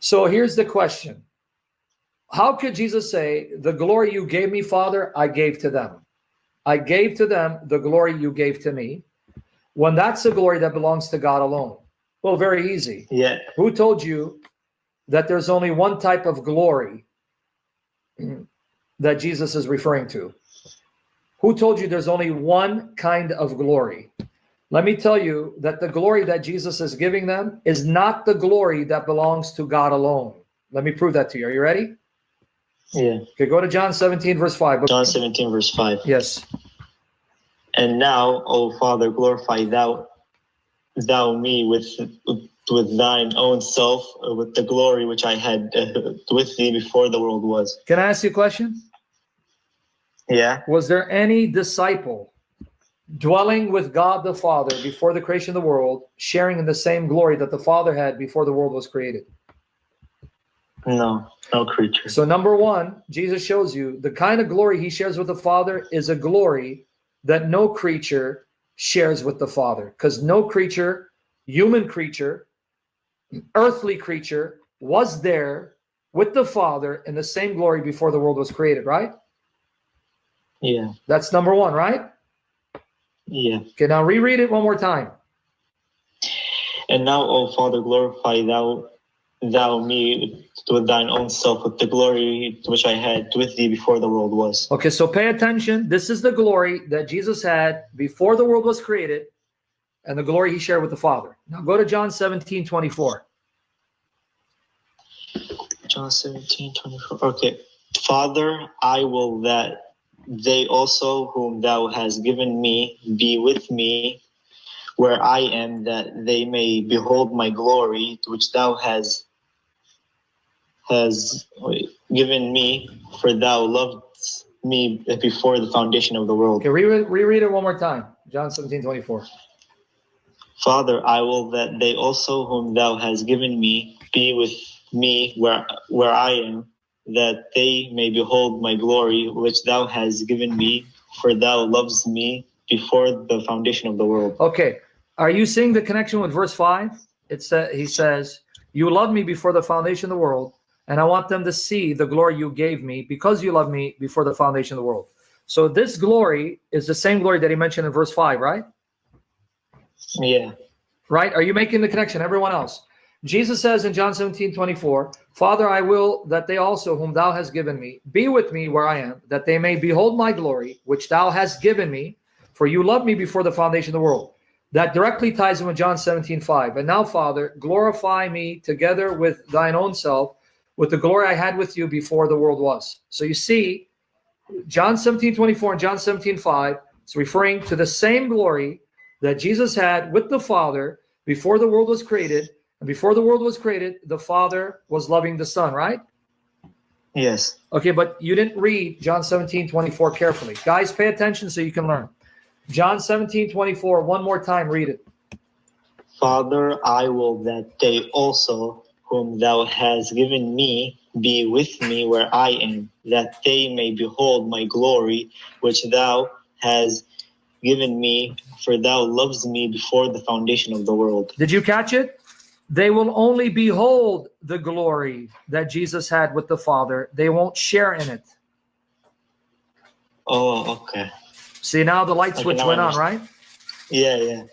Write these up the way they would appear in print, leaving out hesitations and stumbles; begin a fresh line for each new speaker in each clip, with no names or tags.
So here's the question. How could Jesus say, the glory you gave me, Father, I gave to them? I gave to them the glory you gave to me, when that's a glory that belongs to God alone. Well, very easy.
Yeah.
Who told you that there's only one type of glory that Jesus is referring to? Who told you there's only one kind of glory? Let me tell you that the glory that Jesus is giving them is not the glory that belongs to God alone. Let me prove that to you. Are you ready?
Yeah.
Okay, go to John 17, verse 5.
John 17, verse 5.
Yes.
And now, O Father, glorify thou me with thine own self, with the glory which I had with thee before the world was.
Can I ask you a question?
Yeah.
Was there any disciple dwelling with God the Father before the creation of the world, sharing in the same glory that the Father had before the world was created?
No creature.
So number one, Jesus shows you the kind of glory he shares with the Father is a glory that no creature shares with the Father, because no creature, human creature, earthly creature, was there with the Father in the same glory before the world was created, right?
Yeah.
That's number one, right?
Yeah.
Okay, now reread it one more time.
And now, O Father, glorify thou me with thine own self, with the glory which I had with thee before the world was.
Okay, so pay attention. This is the glory that Jesus had before the world was created, and the glory he shared with the Father. Now go to John 17, 24.
John 17, 24. Okay. Father, I will that they also whom thou hast given me be with me where I am, that they may behold my glory, which thou hast given me, for thou loved me before the foundation of the world.
Okay, reread it one more time. John 17, 24.
Father, I will that they also whom thou hast given me be with me where I am, that they may behold my glory, which thou hast given me, for thou lovest me before the foundation of the world.
Okay, are you seeing the connection with verse 5? He says, you loved me before the foundation of the world, and I want them to see the glory you gave me because you loved me before the foundation of the world. So this glory is the same glory that he mentioned in verse 5, right?
Yeah.
Right? Are you making the connection? Everyone else. Jesus says in John 17, 24, Father, I will that they also whom thou hast given me be with me where I am, that they may behold my glory, which thou hast given me, for you loved me before the foundation of the world. That directly ties in with John 17, 5. And now, Father, glorify me together with thine own self, with the glory I had with you before the world was. So you see, John 17, 24 and John 17, 5 is referring to the same glory that Jesus had with the Father before the world was created. And before the world was created, the Father was loving the Son, right?
Yes.
Okay, but you didn't read John 17, 24 carefully. Guys, pay attention so you can learn. John 17, 24, one more time, read it.
Father, I will that they also whom thou hast given me be with me where I am, that they may behold my glory, which thou hast given me, for thou lovest me before the foundation of the world.
Did you catch it? They will only behold the glory that Jesus had with the Father. They won't share in it.
Oh, okay.
See, now the light switch went on, right?
Yeah.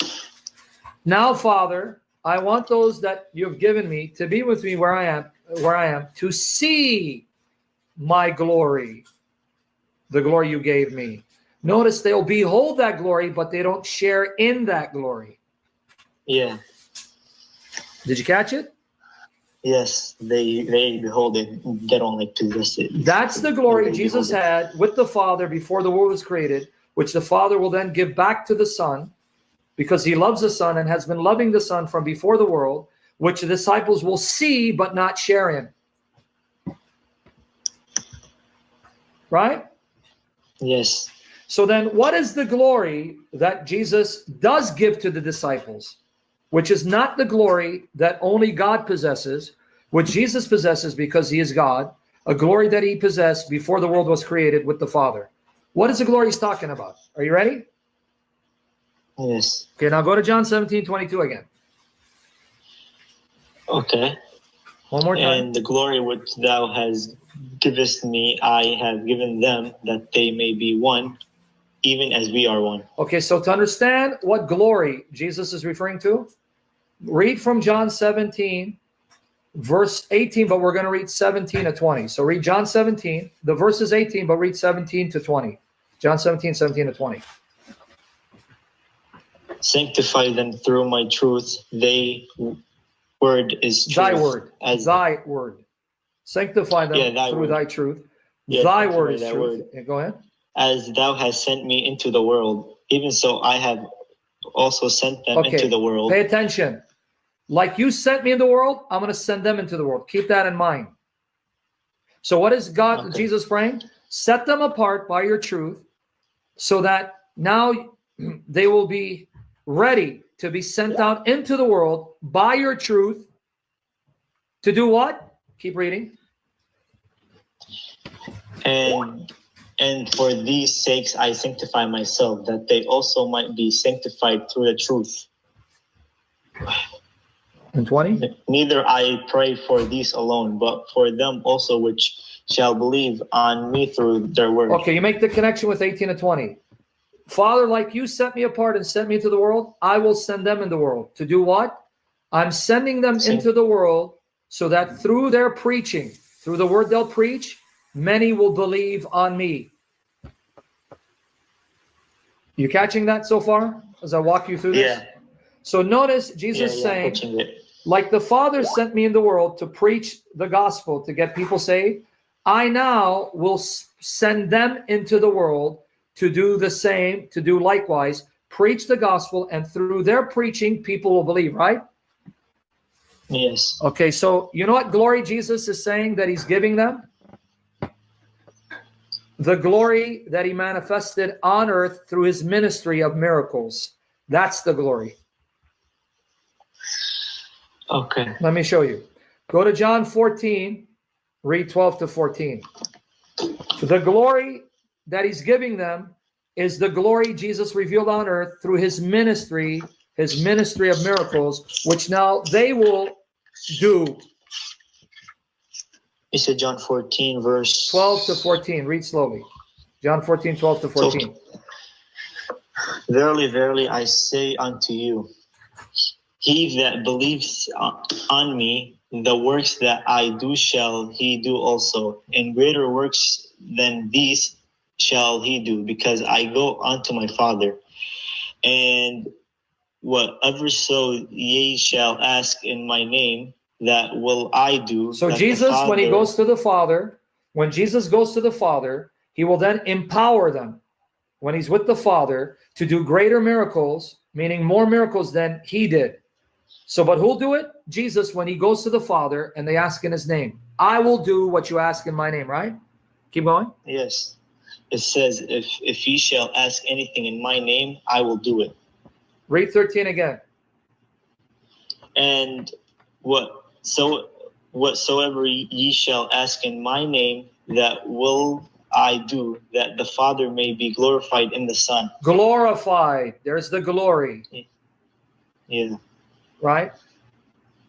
Now, Father, I want those that you've given me to be with me where I am, to see my glory, the glory you gave me. Notice they'll behold that glory, but they don't share in that glory.
Yeah.
Did you catch it?
Yes, they behold it. They don't like possess it.
That's the glory Jesus had with the Father before the world was created, which the Father will then give back to the Son, because he loves the Son and has been loving the Son from before the world, which the disciples will see but not share in. Right?
Yes.
So then what is the glory that Jesus does give to the disciples, which is not the glory that only God possesses, which Jesus possesses because he is God, a glory that he possessed before the world was created with the Father? What is the glory he's talking about? Are you ready?
Yes.
Okay, now go to John 17, 22 again.
Okay.
One more time.
And the glory which thou hast givest me, I have given them, that they may be one, even as we are one.
Okay, so to understand what glory Jesus is referring to, read from John 17, verse 18, but we're going to read 17 to 20. So read John 17, the verse is 18, but read 17 to 20. John 17, 17 to 20.
Sanctify them through my truth. Thy word is truth.
Thy word. Thy word. Sanctify them through
word.
Thy truth.
Yeah,
thy word is
thy
truth.
word.
Yeah, go ahead.
As thou hast sent me into the world, even so I have also sent them into the world.
Pay attention. Like you sent me in the world, I'm going to send them into the world. Keep that in mind. So what is God, Jesus praying? Set them apart by your truth so that now they will be ready to be sent out into the world by your truth to do what? Keep reading.
And for these sakes I sanctify myself, that they also might be sanctified through the truth.
And 20?
Neither I pray for these alone, but for them also which shall believe on me through their word.
Okay, you make the connection with 18 and 20. Father, like you sent me apart and sent me into the world, I will send them in the world. To do what? I'm sending them into the world so that through their preaching, through the word they'll preach, many will believe on me. You catching that so far as I walk you through this?
Yeah.
So notice Jesus saying, like the Father sent me in the world to preach the gospel, to get people saved, I now will send them into the world to do the same, to do likewise, preach the gospel, and through their preaching, people will believe, right?
Yes.
Okay, so you know what glory Jesus is saying that he's giving them? The glory that he manifested on earth through his ministry of miracles. That's the glory.
Okay.
Let me show you. Go to John 14, read 12 to 14. The glory that he's giving them is the glory Jesus revealed on earth through his ministry of miracles, which now they will do.
You said John 14, verse
12 to 14. Read slowly. John 14, 12 to 14.
Verily, verily, I say unto you, he that believes on me, the works that I do shall he do also, and greater works than these shall he do, because I go unto my Father. And whatever so ye shall ask in my name, that will I do.
So Jesus, when he goes to the Father, when Jesus goes to the Father, he will then empower them, when he's with the Father, to do greater miracles, meaning more miracles than he did. So, but who'll do it? Jesus, when he goes to the Father and they ask in his name. I will do what you ask in my name, right? Keep going.
Yes. It says, if ye shall ask anything in my name, I will do it.
Read 13 again.
And whatsoever ye shall ask in my name, that will I do, that the Father may be glorified in the Son.
Glorified. There's the glory.
Yeah.
Right?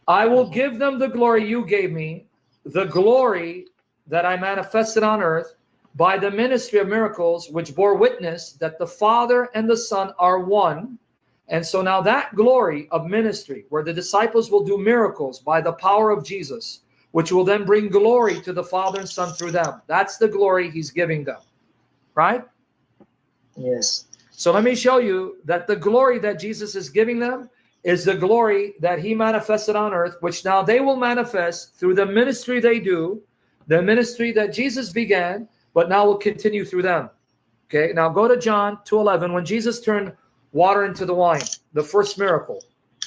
I will give them the glory you gave me, the glory that I manifested on earth by the ministry of miracles, which bore witness that the Father and the Son are one. And so now that glory of ministry, where the disciples will do miracles by the power of Jesus, which will then bring glory to the Father and Son through them. That's the glory he's giving them. Right?
Yes.
So let me show you that the glory that Jesus is giving them is the glory that he manifested on earth, which now they will manifest through the ministry they do, the ministry that Jesus began, but now will continue through them. Okay, now go to John 2:11. When Jesus turned water into the wine, the first miracle.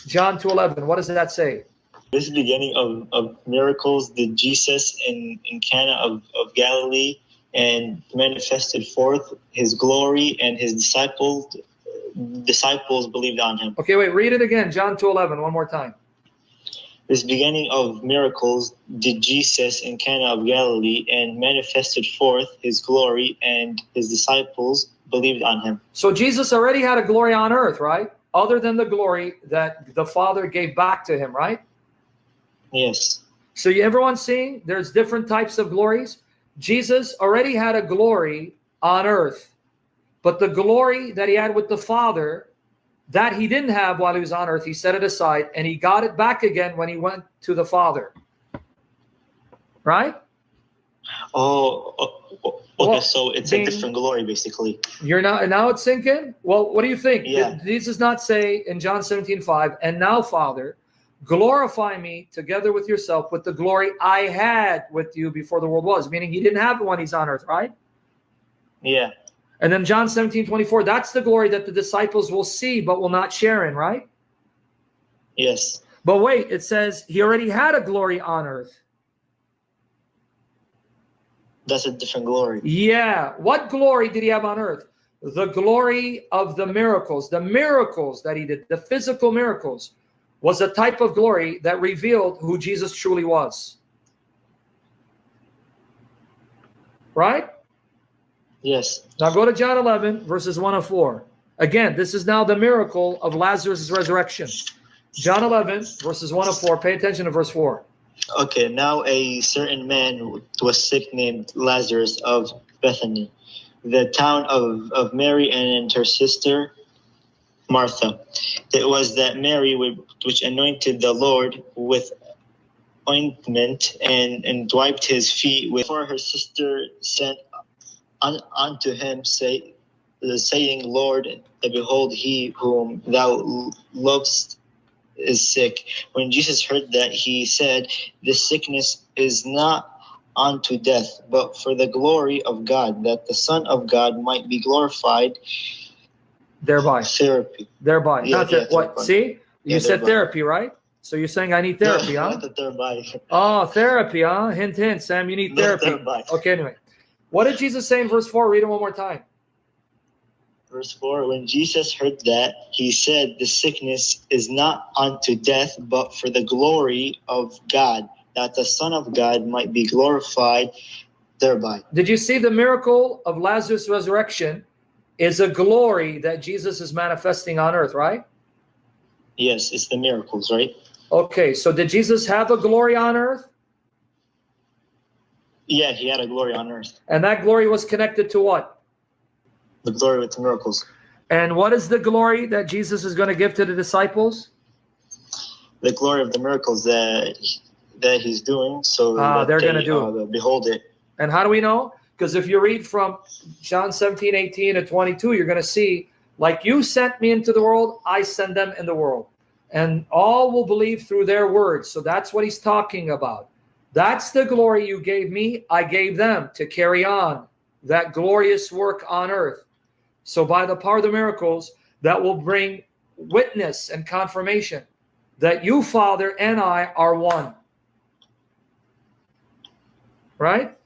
John 2:11, what does that say?
This beginning of miracles did Jesus in Cana of Galilee, and manifested forth his glory, and his disciples believed on him.
Okay, wait, read it again. John 2:11, one more time.
This beginning of miracles did Jesus in Cana of Galilee, and manifested forth his glory, and his disciples believed on him.
So Jesus already had a glory on earth, right? Other than the glory that the Father gave back to him, right?
Yes.
So everyone's seeing there's different types of glories. Jesus already had a glory on earth, but the glory that he had with the Father, that he didn't have while he was on earth, he set it aside, and he got it back again when he went to the Father. Right?
Okay, well, so it's a different glory, basically.
You're now it's sinking? Well, what do you think?
Yeah.
Did Jesus not say in John 17:5, and now, Father, glorify me together with yourself with the glory I had with you before the world was? Meaning he didn't have it when he's on earth, right?
Yeah.
And then John 17:24, that's the glory that the disciples will see but will not share in, right?
Yes.
But wait, it says he already had a glory on earth.
That's a different glory.
Yeah. What glory did he have on earth? The glory of the miracles that he did, the physical miracles, was a type of glory that revealed who Jesus truly was. Right?
Yes.
Now go to John 11, verses 1 and 4. Again, this is now the miracle of Lazarus' resurrection. John 11, verses 1 and 4. Pay attention to verse 4.
Okay, now a certain man was sick named Lazarus of Bethany, the town of Mary and her sister Martha. It was that Mary which anointed the Lord with ointment and wiped his feet with. For her sister sent unto him, saying, Lord, behold, he whom thou lovest is sick. When Jesus heard that, he said, this sickness is not unto death, but for the glory of God, that the Son of God might be glorified
thereby.
Therapy.
Thereby.
Yeah,
Not
yeah,
what?
thereby.
See? You said
thereby.
therapy, right? So you're saying I need therapy,
No,
huh?
not the thereby.
Oh, therapy, huh? Hint, hint, Sam, you need
Not
therapy.
thereby.
Okay, anyway. What did Jesus say in verse 4? Read it one more time.
Verse 4, when Jesus heard that, he said, the sickness is not unto death, but for the glory of God, that the Son of God might be glorified thereby.
Did you see the miracle of Lazarus' resurrection is a glory that Jesus is manifesting on earth, right?
Yes, it's the miracles, right?
Okay, so did Jesus have a glory on earth?
Yeah, he had a glory on earth.
And that glory was connected to what?
The glory with the miracles.
And what is the glory that Jesus is going to give to the disciples?
The glory of the miracles that he's doing, so that
they're going to do it.
Behold it.
And how do we know? Because if you read from John 17, 18 to 22, you're going to see, like you sent me into the world, I send them in the world. And all will believe through their words. So that's what he's talking about. That's the glory you gave me, I gave them to carry on that glorious work on earth. So by the power of the miracles, that will bring witness and confirmation that you, Father, and I are one. Right?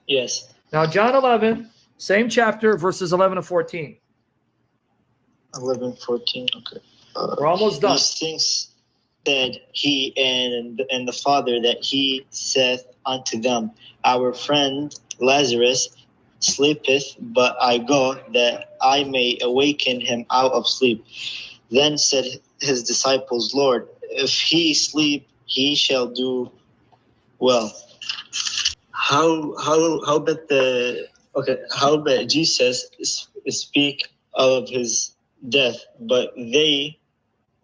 Yes.
Now, John 11, same chapter, verses 11 and 14.
11, 14, okay.
We're almost done.
These things said he and the Father, that he saith unto them, our friend Lazarus sleepeth, but I go that I may awaken him out of sleep. Then said his disciples, Lord, if he sleep, he shall do well. How about Jesus speak of his death, but they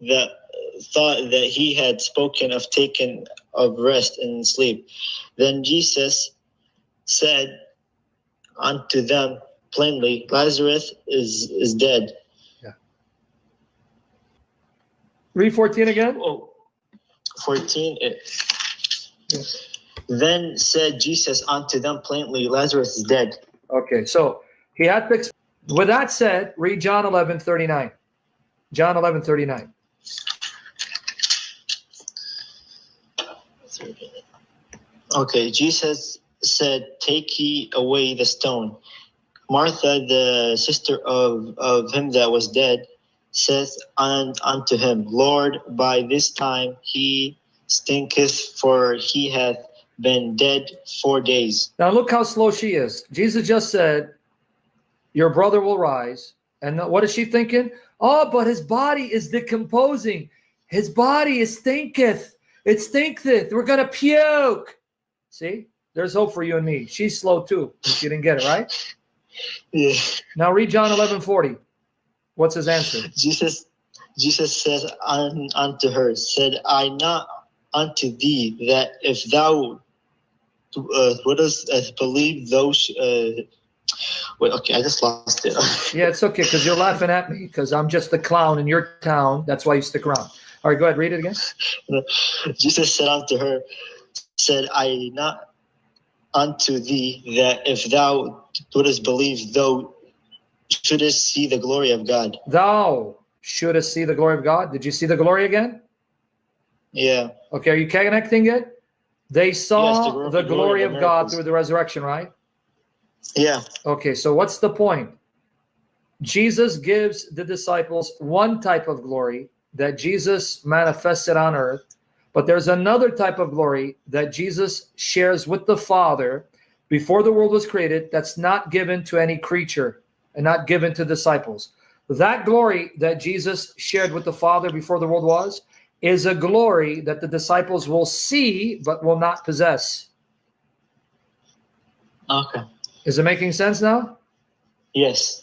that thought that he had spoken of taking of rest and sleep. Then Jesus said unto them plainly, Lazarus is dead.
Yeah. Read 14 again.
14.
Yeah.
Then said Jesus unto them plainly, Lazarus is dead.
Okay, so he had to. With that said, read John 11, 39. John 11, 39.
Okay, Jesus said, take ye away the stone. Martha, the sister of him that was dead, saith unto him, Lord, by this time he stinketh, for he hath been dead 4 days.
Now look how slow she is. Jesus just said, your brother will rise. And what is she thinking? Oh, but his body is decomposing. His body is stinketh. It stinketh. We're going to puke. See? There's hope for you and me. She's slow too. She didn't get it, right?
Yeah.
Now read John 11:40. What's his answer?
Jesus says unto her, said I not unto thee that if thou wouldst believe those wait, okay, I just lost it.
Yeah, it's okay because you're laughing at me because I'm just a clown in your town. That's why you stick around. All right, go ahead, read it again.
Jesus said unto her, said I not unto thee that if thou wouldst believe, thou shouldest see the glory of God.
Thou shouldest see the glory of God. Did you see the glory again?
Yeah.
Okay, are you connecting it? They saw
Yes,
the glory of God
miracles.
through the resurrection, right?
Yeah.
Okay, so what's the point? Jesus gives the disciples one type of glory that Jesus manifested on earth, but there's another type of glory that Jesus shares with the Father before the world was created that's not given to any creature and not given to disciples. That glory that Jesus shared with the Father before the world was is a glory that the disciples will see but will not possess.
Okay.
Is it making sense now?
Yes.